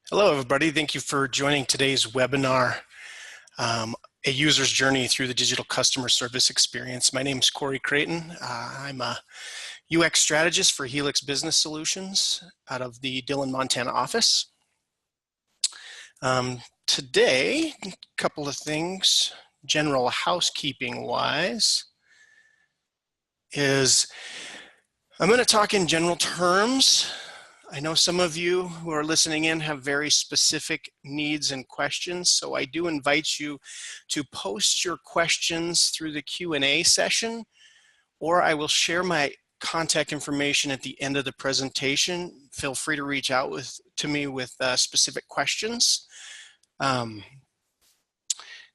Hello, everybody. Thank you for joining today's webinar, A User's Journey Through the Digital Customer Service Experience. My name is Corey Creighton. I'm a UX strategist for Helix Business Solutions out of the Dillon, Montana office. Today, a couple of things, general housekeeping-wise, is I'm going to talk in general terms. I know some of you who are listening in have very specific needs and questions, so I do invite you to post your questions through the Q&A session, or I will share my contact information at the end of the presentation. Feel free to reach out to me with specific questions.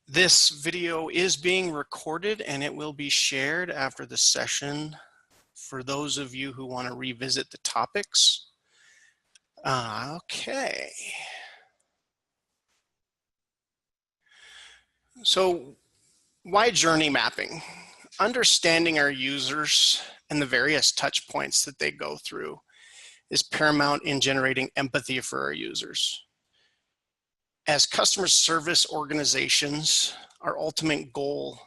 This video is being recorded and it will be shared after the session for those of you who want to revisit the topics. Okay. So why journey mapping? Understanding our users and the various touch points that they go through is paramount in generating empathy for our users. As customer service organizations, our ultimate goal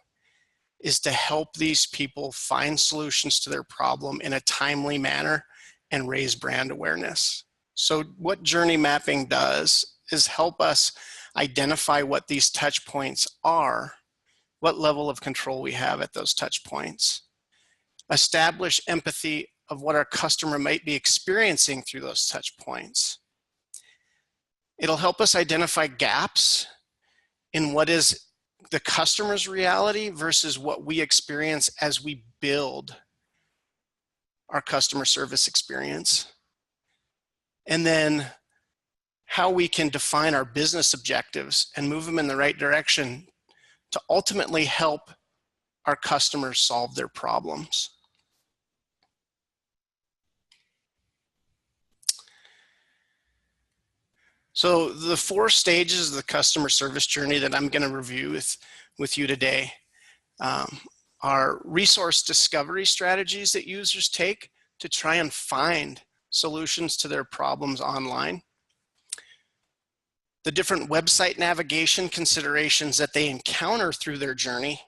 is to help these people find solutions to their problem in a timely manner and raise brand awareness. So what journey mapping does is help us identify what these touch points are, what level of control we have at those touch points, establish empathy of what our customer might be experiencing through those touch points. It'll help us identify gaps in what is the customer's reality versus what we experience as we build our customer service experience. And then how we can define our business objectives and move them in the right direction to ultimately help our customers solve their problems. So the 4 stages of the customer service journey that I'm going to review with you today are resource discovery strategies that users take to try and find solutions to their problems online, the different website navigation considerations that they encounter through their journey.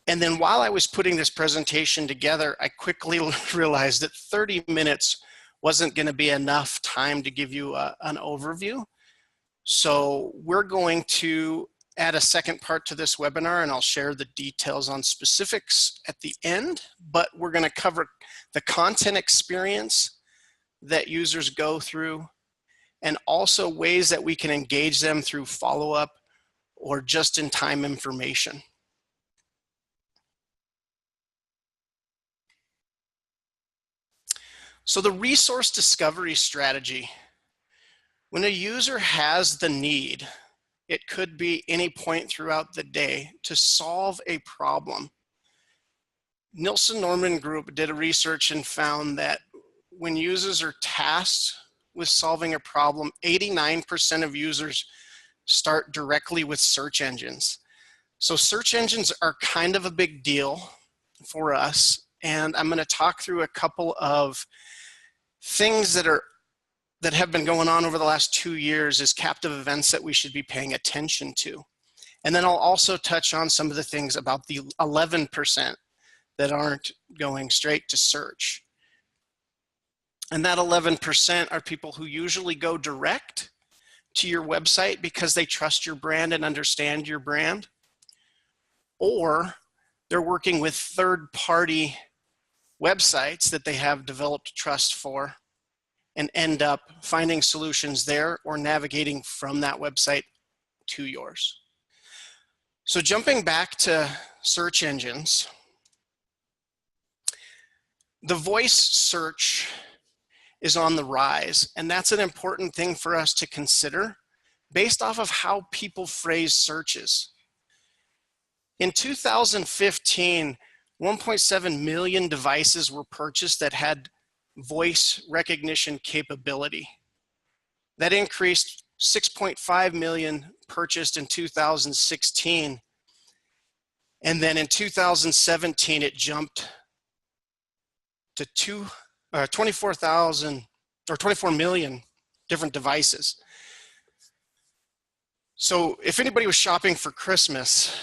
And then while I was putting this presentation together, I quickly realized that 30 minutes wasn't going to be enough time to give you an overview. So we're going to add a second part to this webinar, and I'll share the details on specifics at the end, but we're going to cover the content experience that users go through and also ways that we can engage them through follow-up or just-in-time information. So the resource discovery strategy, when a user has the need, it could be any point throughout the day to solve a problem. Nielsen Norman Group did a research and found that when users are tasked with solving a problem, 89% of users start directly with search engines. So search engines are kind of a big deal for us, and I'm going to talk through a couple of things that have been going on over the last 2 years as captive events that we should be paying attention to. And then I'll also touch on some of the things about the 11% that aren't going straight to search. And that 11% are people who usually go direct to your website because they trust your brand and understand your brand, or they're working with third-party websites that they have developed trust for and end up finding solutions there or navigating from that website to yours. So jumping back to search engines, the voice search is on the rise, and that's an important thing for us to consider based off of how people phrase searches. In 2015, 1.7 million devices were purchased that had voice recognition capability. That increased 6.5 million purchased in 2016. And then in 2017, it jumped to 24 million different devices. So if anybody was shopping for Christmas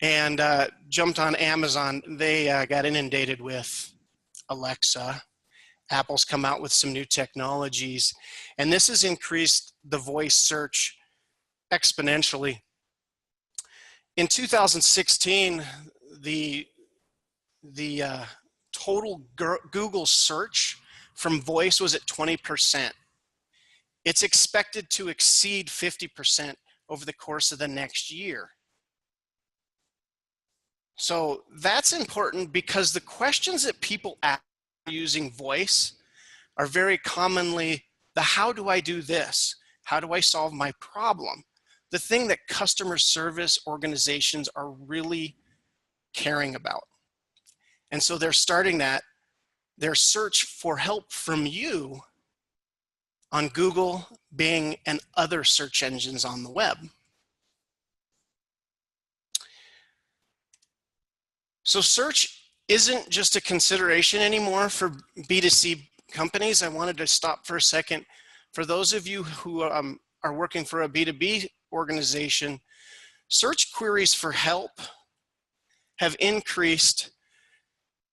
and jumped on Amazon, they got inundated with Alexa. Apple's come out with some new technologies, and this has increased the voice search exponentially. In 2016, the total Google search from voice was at 20%. It's expected to exceed 50% over the course of the next year. So that's important because the questions that people ask using voice are very commonly the how do I do this? How do I solve my problem? The thing that customer service organizations are really caring about. And so they're starting their search for help from you on Google, Bing, and other search engines on the web. So search isn't just a consideration anymore for B2C companies. I wanted to stop for a second. For those of you who are working for a B2B organization, search queries for help have increased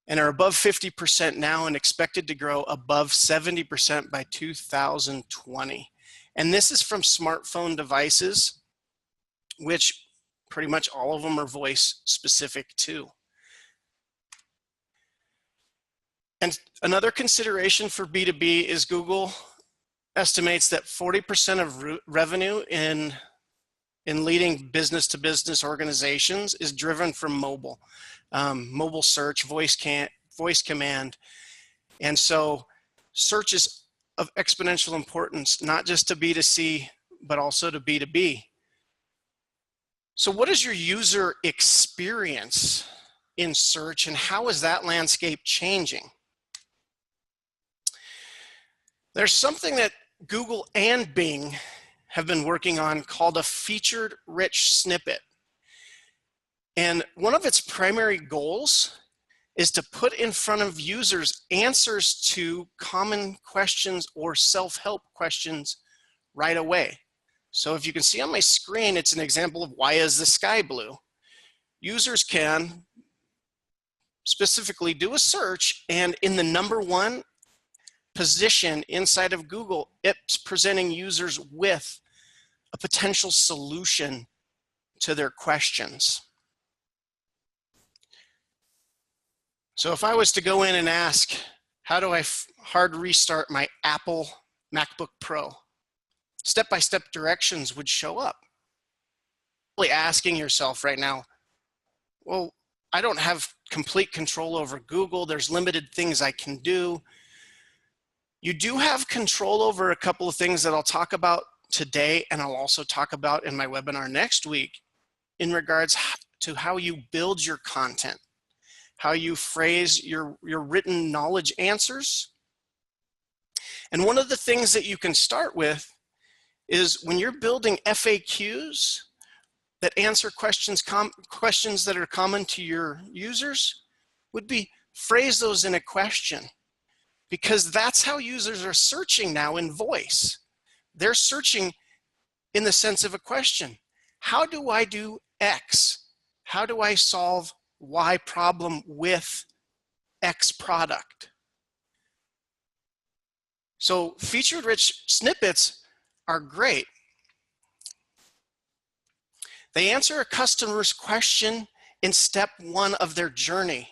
and are above 50% now and expected to grow above 70% by 2020. And this is from smartphone devices, which pretty much all of them are voice specific too. And another consideration for B2B is Google estimates that 40% of revenue in leading business-to-business organizations is driven from mobile. Mobile search, voice command. And so search is of exponential importance, not just to B2C, but also to B2B. So what is your user experience in search, and how is that landscape changing? There's something that Google and Bing have been working on called a featured rich snippet. And one of its primary goals is to put in front of users answers to common questions or self-help questions right away. So if you can see on my screen, it's an example of why is the sky blue? Users can specifically do a search, and in the #1 position inside of Google, it's presenting users with a potential solution to their questions. So if I was to go in and ask, how do I hard restart my Apple MacBook Pro? Step-by-step directions would show up. Really asking yourself right now, well, I don't have complete control over Google. There's limited things I can do. You do have control over a couple of things that I'll talk about today, and I'll also talk about in my webinar next week in regards to how you build your content, how you phrase your written knowledge answers. And one of the things that you can start with is when you're building FAQs that answer questions that are common to your users, would be phrase those in a question, because that's how users are searching now in voice. They're searching in the sense of a question. How do I do X? How do I solve Y problem with X product? So featured rich snippets are great. They answer a customer's question in step 1 of their journey.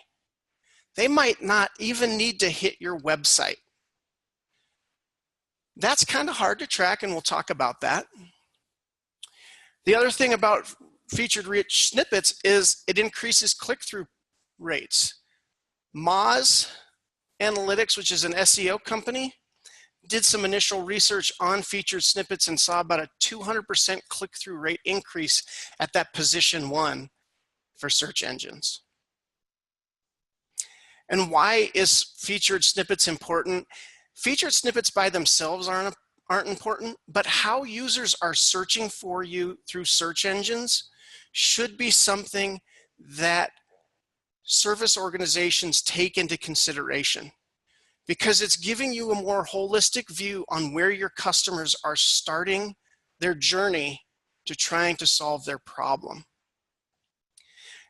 They might not even need to hit your website. That's kind of hard to track, and we'll talk about that. The other thing about featured rich snippets is it increases click-through rates. Moz Analytics, which is an SEO company, did some initial research on featured snippets and saw about a 200% click-through rate increase at that position 1 for search engines. And why is featured snippets important? Featured snippets by themselves aren't important, but how users are searching for you through search engines should be something that service organizations take into consideration. because it's giving you a more holistic view on where your customers are starting their journey to trying to solve their problem.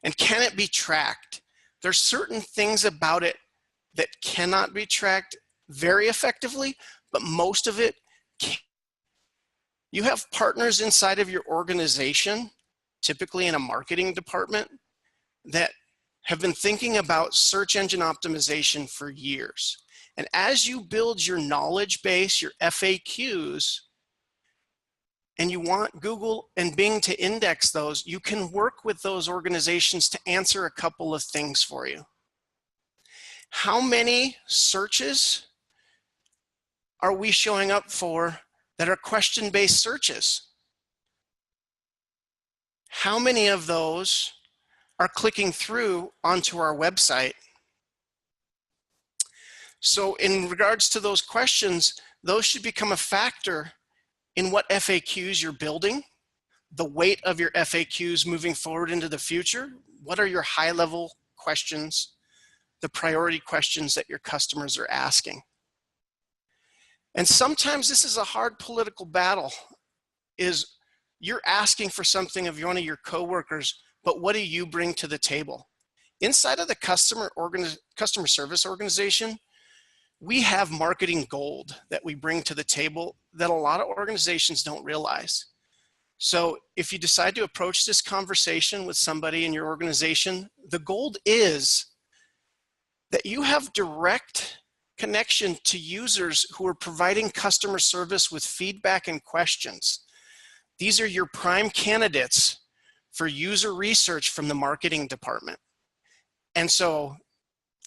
And can it be tracked? There's certain things about it that cannot be tracked very effectively, but most of it can. You have partners inside of your organization, typically in a marketing department, that have been thinking about search engine optimization for years. And as you build your knowledge base, your FAQs, and you want Google and Bing to index those, you can work with those organizations to answer a couple of things for you. How many searches are we showing up for that are question-based searches? How many of those are clicking through onto our website? So in regards to those questions, those should become a factor in what FAQs you're building, the weight of your FAQs moving forward into the future. What are your high-level questions, the priority questions that your customers are asking? And sometimes this is a hard political battle, is you're asking for something of one of your coworkers, but what do you bring to the table? Inside of the customer service organization, we have marketing gold that we bring to the table that a lot of organizations don't realize. So if you decide to approach this conversation with somebody in your organization, the gold is that you have direct connection to users who are providing customer service with feedback and questions. These are your prime candidates for user research from the marketing department. And so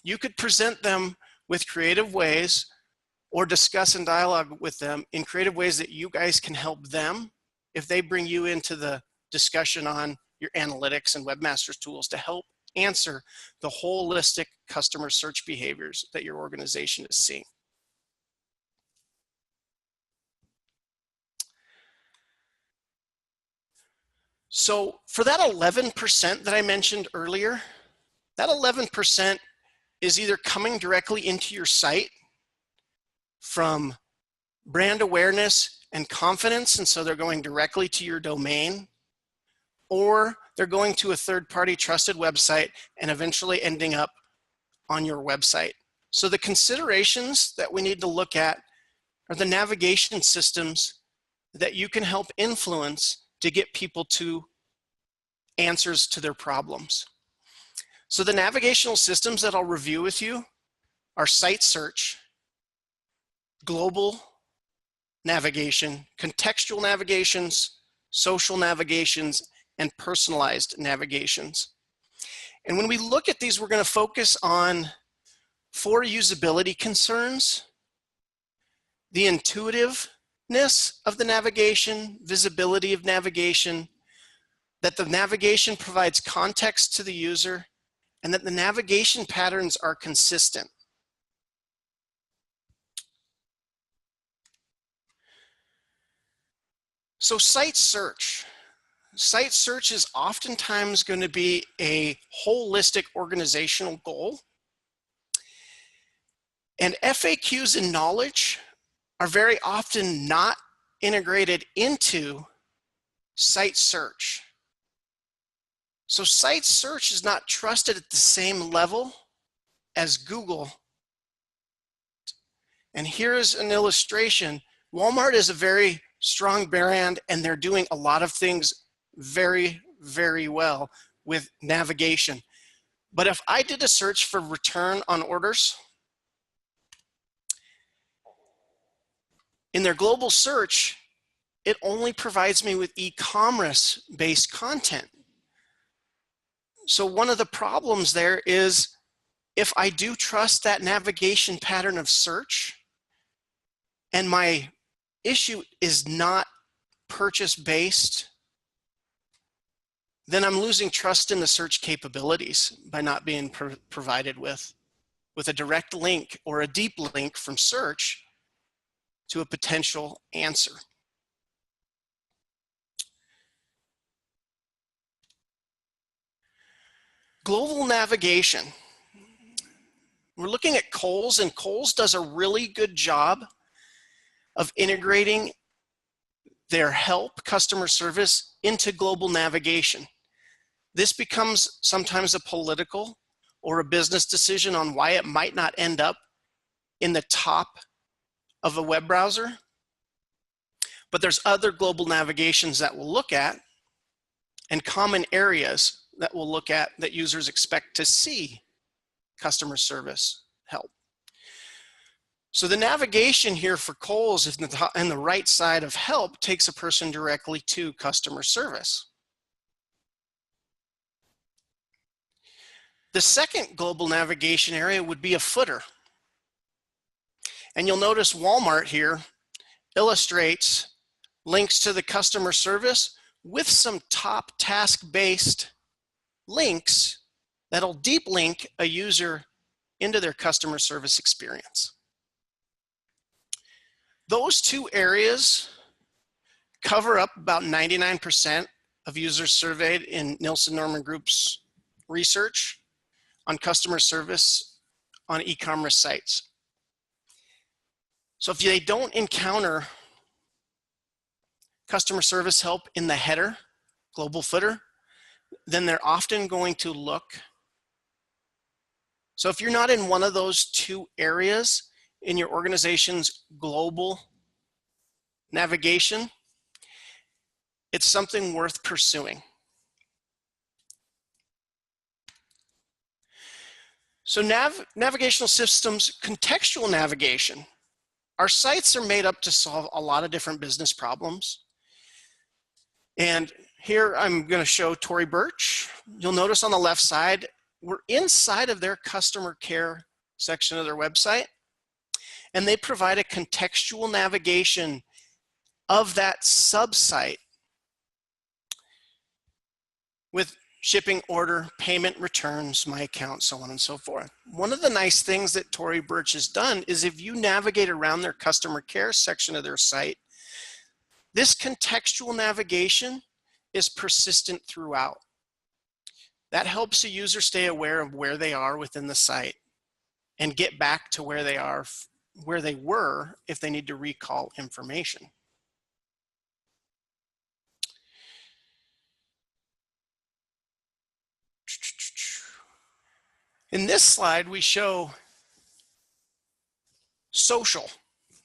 you could present them with creative ways or discuss and dialogue with them in creative ways that you guys can help them if they bring you into the discussion on your analytics and webmasters tools to help answer the holistic customer search behaviors that your organization is seeing. So for that 11% that I mentioned earlier, that 11% is either coming directly into your site from brand awareness and confidence, and so they're going directly to your domain, or they're going to a third-party trusted website and eventually ending up on your website. So the considerations that we need to look at are the navigation systems that you can help influence to get people to answers to their problems. So the navigational systems that I'll review with you are site search, global navigation, contextual navigations, social navigations, and personalized navigations. And when we look at these, we're going to focus on 4 usability concerns: the intuitiveness of the navigation, visibility of navigation, that the navigation provides context to the user, and that the navigation patterns are consistent. So site search. Site search is oftentimes going to be a holistic organizational goal. And FAQs and knowledge are very often not integrated into site search. So site search is not trusted at the same level as Google. And here's an illustration. Walmart is a very strong brand, and they're doing a lot of things very, very well with navigation. But if I did a search for return on orders, in their global search, it only provides me with e-commerce based content. So one of the problems there is, if I do trust that navigation pattern of search, and my issue is not purchase based, then I'm losing trust in the search capabilities by not being provided with a direct link or a deep link from search to a potential answer. Global navigation. We're looking at Kohl's, and Kohl's does a really good job of integrating their help customer service into global navigation. This becomes sometimes a political or a business decision on why it might not end up in the top of a web browser. But there's other global navigations that we'll look at and common areas that we'll look at that users expect to see customer service help. So the navigation here for Kohl's in the right side of help takes a person directly to customer service. The second global navigation area would be a footer. And you'll notice Walmart here illustrates links to the customer service with some top task-based links that'll deep link a user into their customer service experience. Those two areas cover up about 99% of users surveyed in Nielsen Norman Group's research on customer service on e-commerce sites. So if they don't encounter customer service help in the header, global footer, then they're often going to look. So if you're not in one of those two areas in your organization's global navigation, it's something worth pursuing. So navigational systems, contextual navigation. Our sites are made up to solve a lot of different business problems. And here I'm going to show Tory Burch. You'll notice on the left side, we're inside of their customer care section of their website, and they provide a contextual navigation of that sub-site with shipping order, payment, returns, my account, so on and so forth. One of the nice things that Tory Burch has done is if you navigate around their customer care section of their site, this contextual navigation is persistent throughout. That helps a user stay aware of where they are within the site and get back to where they are, where they were if they need to recall information. In this slide, we show social.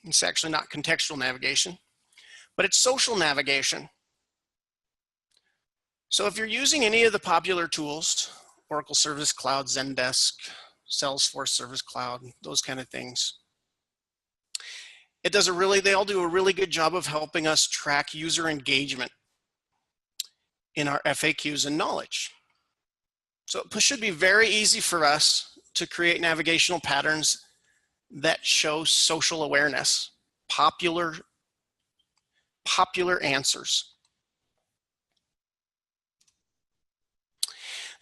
It's actually not contextual navigation, but it's social navigation. So if you're using any of the popular tools, Oracle Service Cloud, Zendesk, Salesforce Service Cloud, those kind of things, they all do a really good job of helping us track user engagement in our FAQs and knowledge. So it should be very easy for us to create navigational patterns that show social awareness, popular answers.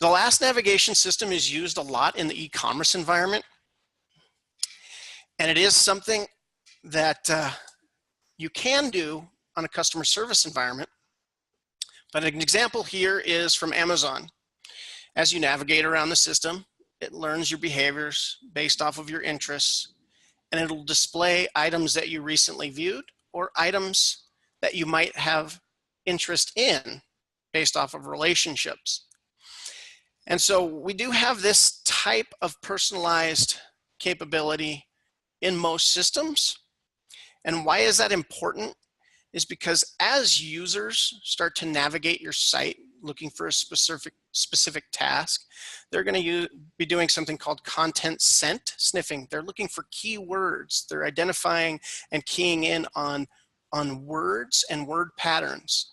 The last navigation system is used a lot in the e-commerce environment, and it is something that you can do on a customer service environment. But an example here is from Amazon. As you navigate around the system, it learns your behaviors based off of your interests, and it'll display items that you recently viewed or items that you might have interest in based off of relationships. And so we do have this type of personalized capability in most systems. And why is that important? Is because as users start to navigate your site looking for a specific task, they're going to be doing something called content scent sniffing. They're looking for keywords. They're identifying and keying in on words and word patterns.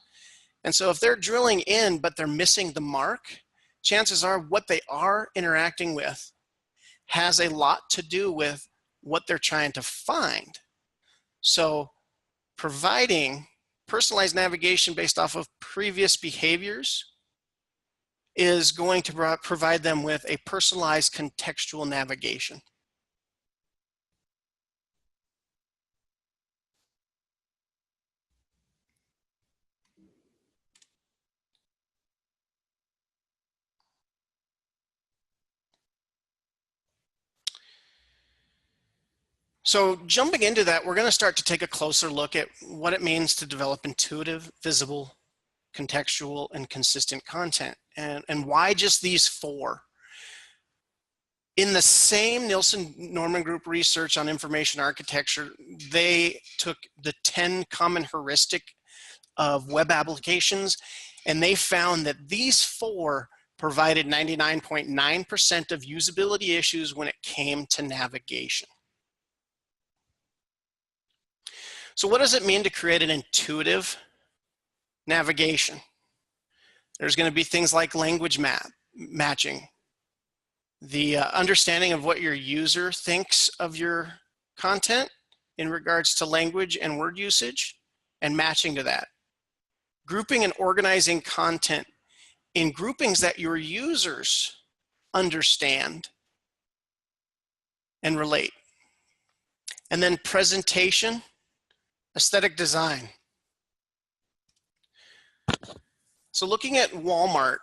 And so if they're drilling in but they're missing the mark, chances are what they are interacting with has a lot to do with what they're trying to find. So providing personalized navigation based off of previous behaviors is going to provide them with a personalized contextual navigation. So jumping into that, we're going to start to take a closer look at what it means to develop intuitive, visible, contextual, and consistent content, and why just these four. In the same Nielsen-Norman Group research on information architecture, they took the 10 common heuristic of web applications, and they found that these four provided 99.9% of usability issues when it came to navigation. So what does it mean to create an intuitive navigation? There's going to be things like language matching, the understanding of what your user thinks of your content in regards to language and word usage, and matching to that. Grouping and organizing content in groupings that your users understand and relate. And then presentation, aesthetic design. So looking at Walmart,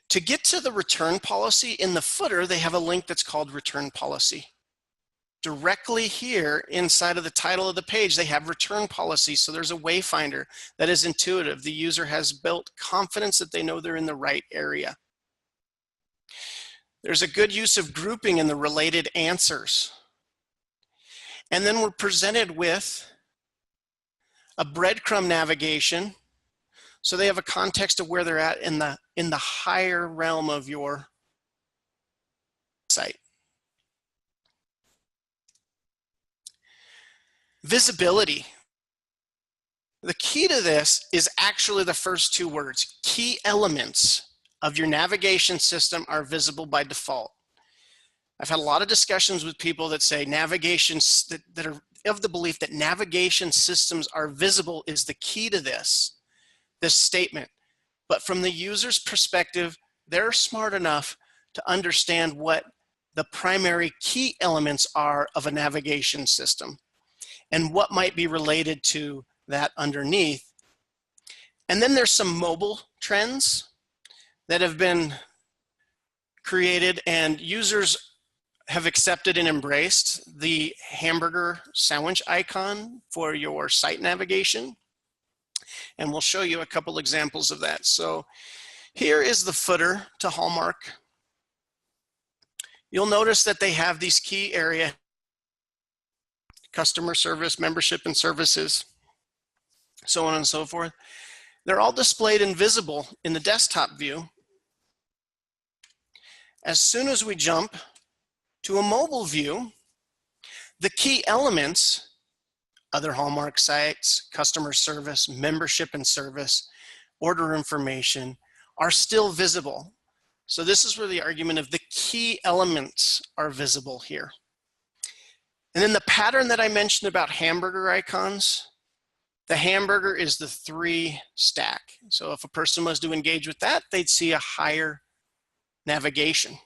to get to the return policy, in the footer, they have a link that's called return policy. Directly here inside of the title of the page, they have return policy. So there's a wayfinder that is intuitive. The user has built confidence that they know they're in the right area. There's a good use of grouping in the related answers. And then we're presented with a breadcrumb navigation. So they have a context of where they're at in the higher realm of your site. Visibility. The key to this is actually the first two words. Key elements of your navigation system are visible by default. I've had a lot of discussions with people that say navigations that are of the belief that navigation systems are visible is the key to this statement. But from the user's perspective, they're smart enough to understand what the primary key elements are of a navigation system and what might be related to that underneath. And then there's some mobile trends that have been created and users have accepted and embraced. The hamburger sandwich icon for your site navigation. And we'll show you a couple examples of that. So here is the footer to Hallmark. You'll notice that they have these key area: customer service, membership and services, so on and so forth. They're all displayed and visible in the desktop view. As soon as we jump to a mobile view, the key elements, other Hallmark sites, customer service, membership and service, order information, are still visible. So this is where the argument of the key elements are visible here. And then the pattern that I mentioned about hamburger icons, the hamburger is the 3 stack. So if a person was to engage with that, they'd see a higher navigation.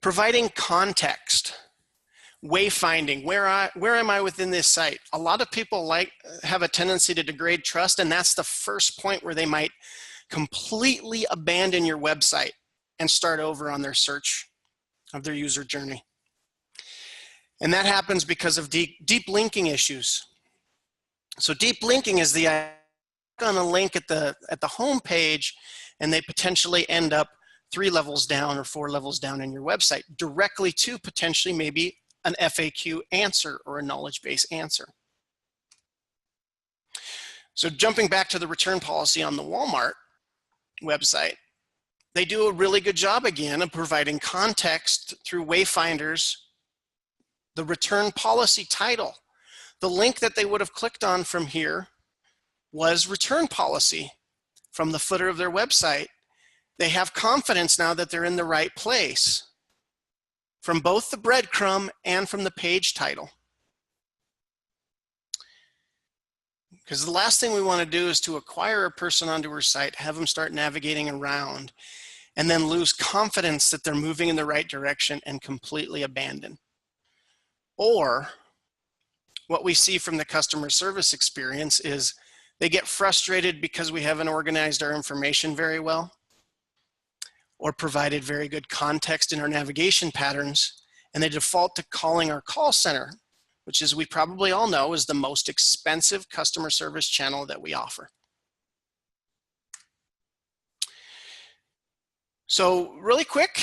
Providing context, wayfinding, where am I within this site? A lot of people have a tendency to degrade trust, and that's the first point where they might completely abandon your website and start over on their search of their user journey. And that happens because of deep linking issues. So deep linking is the on a link at the home page, and they potentially end up 3 levels down or 4 levels down in your website, directly to potentially maybe an FAQ answer or a knowledge base answer. So jumping back to the return policy on the Walmart website, they do a really good job again of providing context through wayfinders. The return policy title, the link that they would have clicked on from here was return policy from the footer of their website. They have confidence now that they're in the right place from both the breadcrumb and from the page title. Because the last thing we want to do is to acquire a person onto our site, have them start navigating around, and then lose confidence that they're moving in the right direction and completely abandon. Or what we see from the customer service experience is They get frustrated because we haven't organized our information very well or provided very good context in our navigation patterns, and they default to calling our call center, which, as we probably all know, is the most expensive customer service channel that we offer. So really quick,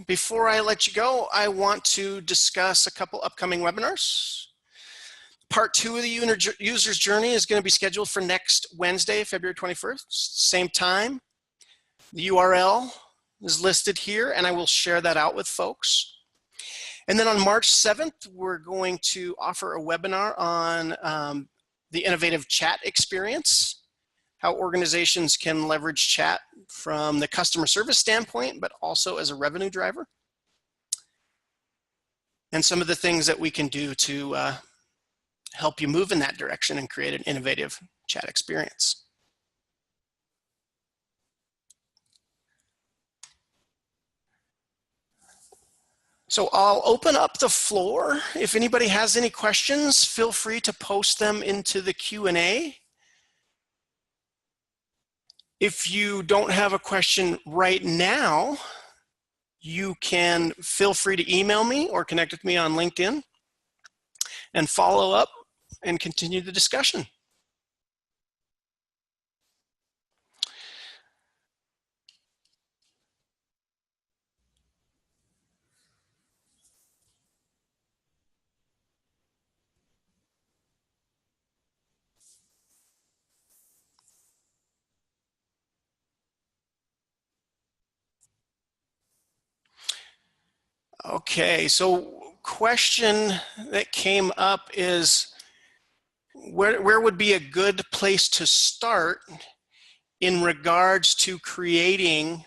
before I let you go, I want to discuss a couple upcoming webinars. Part 2 of the user's journey is going to be scheduled for next Wednesday, February 21st, same time. The URL is listed here, and I will share that out with folks. And then on March 7th, we're going to offer a webinar on the innovative chat experience, how organizations can leverage chat from the customer service standpoint, but also as a revenue driver, and some of the things that we can do to help you move in that direction and create an innovative chat experience. So I'll open up the floor. If anybody has any questions, feel free to post them into the Q&A. If you don't have a question right now, you can feel free to email me or connect with me on LinkedIn and follow up and continue the discussion. Okay, so question that came up is, where would be a good place to start in regards to creating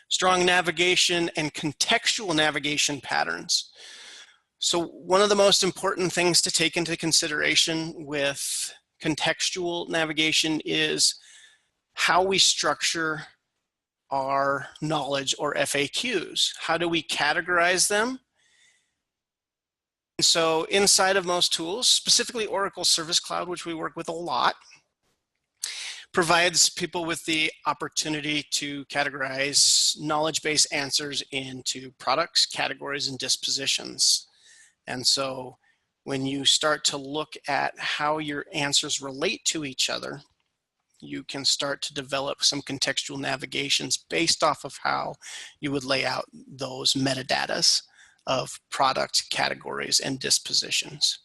strong navigation and contextual navigation patterns? So one of the most important things to take into consideration with contextual navigation is how we structure our knowledge or FAQs. How do we categorize them? So inside of most tools, specifically Oracle Service Cloud, which we work with a lot, provides people with the opportunity to categorize knowledge-based answers into products, categories, and dispositions. And so when you start to look at how your answers relate to each other, you can start to develop some contextual navigations based off of how you would lay out those metadatas of product, categories, and dispositions.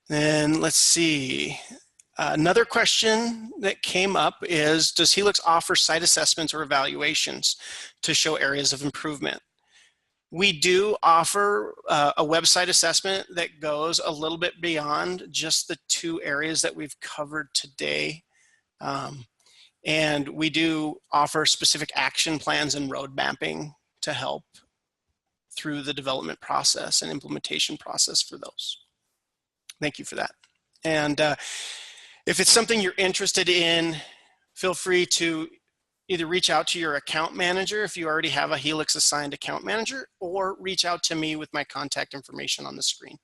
Then let's see. Another question that came up is, does Helix offer site assessments or evaluations to show areas of improvement? We do offer a website assessment that goes a little bit beyond just the 2 areas that we've covered today. And we do offer specific action plans and road mapping to help through the development process and implementation process for those. Thank you for that. And if it's something you're interested in, feel free to either reach out to your account manager if you already have a Helix assigned account manager, or reach out to me with my contact information on the screen.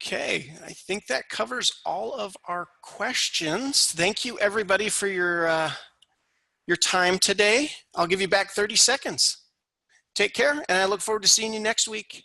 Okay, I think that covers all of our questions. Thank you everybody for your time today. I'll give you back 30 seconds. Take care, and I look forward to seeing you next week.